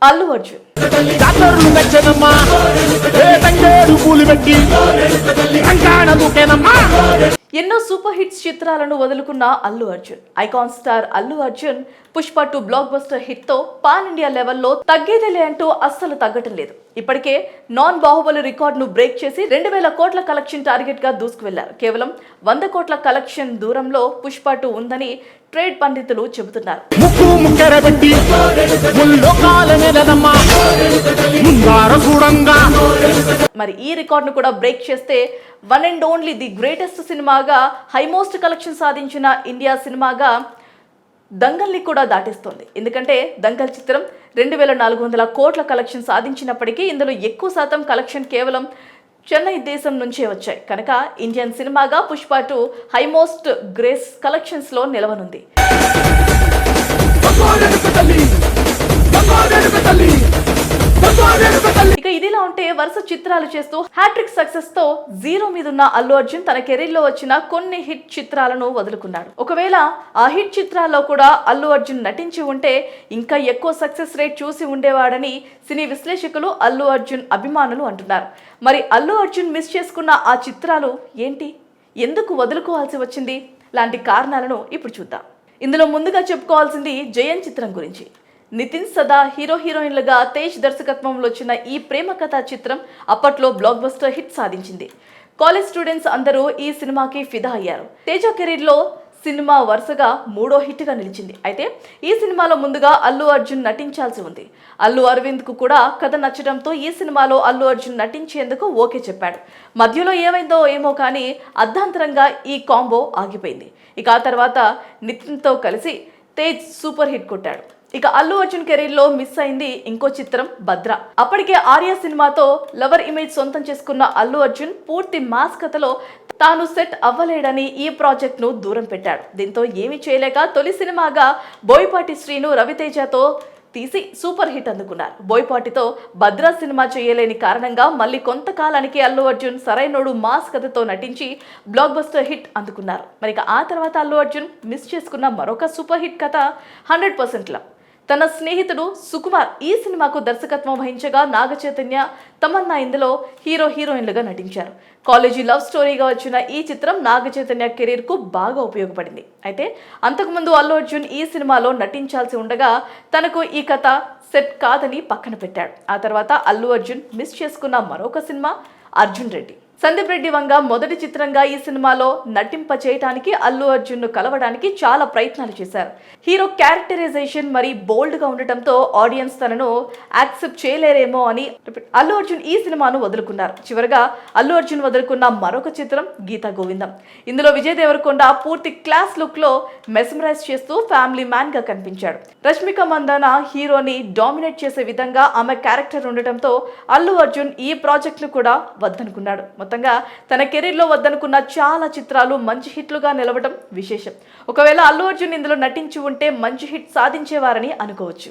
అల్లు అర్జున్ ఎన్నో super hits చిత్రాలను వదులుకున్న Allu Arjun icon star Allu Arjun Pushpa 2 blockbuster hit తో పాన్ ఇండియా లెవెల్లో తగ్గేదేలే అంటూ అస్సలు తగ్గటం లేదు. ఇప్పటికే నాన్ బాహుబలి రికార్డ్ ను బ్రేక్ చేసి 2000 కోట్ల కలెక్షన్ టార్గెట్ గా దూసుకువెళ్లారు. కేవలం 100 కోట్ల కలెక్షన్ దూరంలో పుష్ప 2 ఉందని ట్రేడ్ పండితులు చెబుతున్నారు. మరి ఈ రికార్డ్ ను కూడా బ్రేక్ చేస్తే one and only the greatest సినిమాగా హైమోస్ట్ కలెక్షన్ సాధించిన ఇండియా సినిమాగా దంగల్ని కూడా దాటిస్తోంది. ఎందుకంటే దంగల్ చిత్రం 2400 కోట్ల కలెక్షన్ సాధించినప్పటికీ ఇందులో ఎక్కువ శాతం కలెక్షన్ కేవలం చెన్నై దేశం నుంచే వచ్చాయి. కనుక ఇండియన్ సినిమాగా పుష్ప 2 హైమోస్ట్ గ్రేస్ కలెక్షన్స్ లో నిలవనుంది. ఇక ఇదిలా ఉంటే వరుస చిత్రాలు చేస్తూ హ్యాట్రిక్ సక్సెస్ తో జీరో మీద ఉన్న అల్లు అర్జున్ తన కెరీర్ లో వచ్చిన కొన్ని హిట్ చిత్రాలను వదులుకున్నాడు. ఒకవేళ ఆ హిట్ చిత్రాల్లో కూడా అల్లు అర్జున్ నటించి ఉంటే ఇంకా ఎక్కువ సక్సెస్ రేట్ చూసి ఉండేవాడని సినీ విశ్లేషకులు, అల్లు అర్జున్ అభిమానులు అంటున్నారు. మరి అల్లు అర్జున్ మిస్ చేసుకున్న ఆ చిత్రాలు ఏంటి, ఎందుకు వదులుకోవాల్సి వచ్చింది లాంటి కారణాలను ఇప్పుడు చూద్దాం. ఇందులో ముందుగా చెప్పుకోవాల్సింది జయన్ చిత్రం గురించి. నితిన్, సదా హీరోయిన్లుగా తేజ్ దర్శకత్వంలో వచ్చిన ఈ ప్రేమ కథా చిత్రం అప్పట్లో బ్లాక్ బస్టర్ హిట్ సాధించింది. కాలేజ్ స్టూడెంట్స్ అందరూ ఈ సినిమాకి ఫిదా అయ్యారు. తేజ కెరీర్ లో సినిమా వరుసగా 3వ హిట్ గా నిలిచింది. అయితే ఈ సినిమాలో ముందుగా అల్లు అర్జున్ నటించాల్సి ఉంది. అల్లు అరవింద్ కు కూడా కథ నచ్చడంతో ఈ సినిమాలో అల్లు అర్జున్ నటించేందుకు ఓకే చెప్పాడు. మధ్యలో ఏమైందో ఏమో కానీ అర్ధాంతరంగా ఈ కాంబో ఆగిపోయింది. ఇక ఆ తర్వాత నితిన్ తో కలిసి తేజ్ సూపర్ హిట్ కొట్టాడు. ఇక అల్లు అర్జున్ కెరీర్ లో మిస్ అయింది ఇంకో చిత్రం భద్ర. అప్పటికే ఆర్య సినిమాతో లవర్ ఇమేజ్ సొంతం చేసుకున్న అల్లు అర్జున్ పూర్తి మాస్ కథలో తాను సెట్ అవ్వలేడని ఈ ప్రాజెక్ట్ ను దూరం పెట్టాడు. దీంతో ఏమీ చేయలేక తొలి సినిమాగా బోయపాటి శ్రీను రవితేజతో తీసి సూపర్ హిట్ అందుకున్నారు. బోయపాటితో భద్ర సినిమా చేయలేని కారణంగా మళ్ళీ కొంతకాలానికి అల్లు అర్జున్ సరైనోడు మాస్ కథతో నటించి బ్లాక్ బస్టర్ హిట్ అందుకున్నారు. మరి ఆ తర్వాత అల్లు అర్జున్ మిస్ చేసుకున్న మరొక సూపర్ హిట్ కథ 100%. తన స్నేహితుడు సుకుమార్ ఈ సినిమాకు దర్శకత్వం వహించగా నాగ చైతన్య, తమన్నా ఇందులో హీరోయిన్లుగా నటించారు. కాలేజీ లవ్ స్టోరీగా వచ్చిన ఈ చిత్రం నాగ చైతన్య కెరీర్ కు బాగా ఉపయోగపడింది. అయితే అంతకుముందు అల్లు అర్జున్ ఈ సినిమాలో నటించాల్సి ఉండగా తనకు ఈ కథ సెట్ కాదని పక్కన పెట్టాడు. ఆ తర్వాత అల్లు అర్జున్ మిస్ చేసుకున్న మరొక సినిమా అర్జున్ రెడ్డి. సందీప్ రెడ్డి వంగ మొదటి చిత్రంగా ఈ సినిమాలో నటింప చేయడానికి అల్లు అర్జున్ ను కలవడానికి చాలా ప్రయత్నాలు చేశారు. హీరో క్యారెక్టరైజేషన్ మరి బోల్డ్ గా ఉండటంతో ఆడియన్స్ తనను యాక్సెప్ట్ చేయలేరేమో అని అల్లు అర్జున్ ఈ సినిమాను వదులుకున్నారు. చివరగా అల్లు అర్జున్ వదులుకున్న మరొక చిత్రం గీతా గోవిందం. ఇందులో విజయ్ దేవరకొండ పూర్తి క్లాస్ లుక్ లో మెస్మరైజ్ చేస్తూ ఫ్యామిలీ మ్యాన్ గా కనిపించాడు. రష్మిక మందాన హీరోని డామినేట్ చేసే విధంగా ఆమె క్యారెక్టర్ ఉండటంతో అల్లు అర్జున్ ఈ ప్రాజెక్ట్ ను కూడా వద్దనుకున్నాడు. మొత్తంగా తన కెరీర్ లో వద్దనుకున్న చాలా చిత్రాలు మంచి హిట్లుగా నిలవడం విశేషం. ఒకవేళ అల్లు అర్జున్ ఇందులో నటించి ఉంటే మంచి హిట్ సాధించేవారని అనుకోవచ్చు.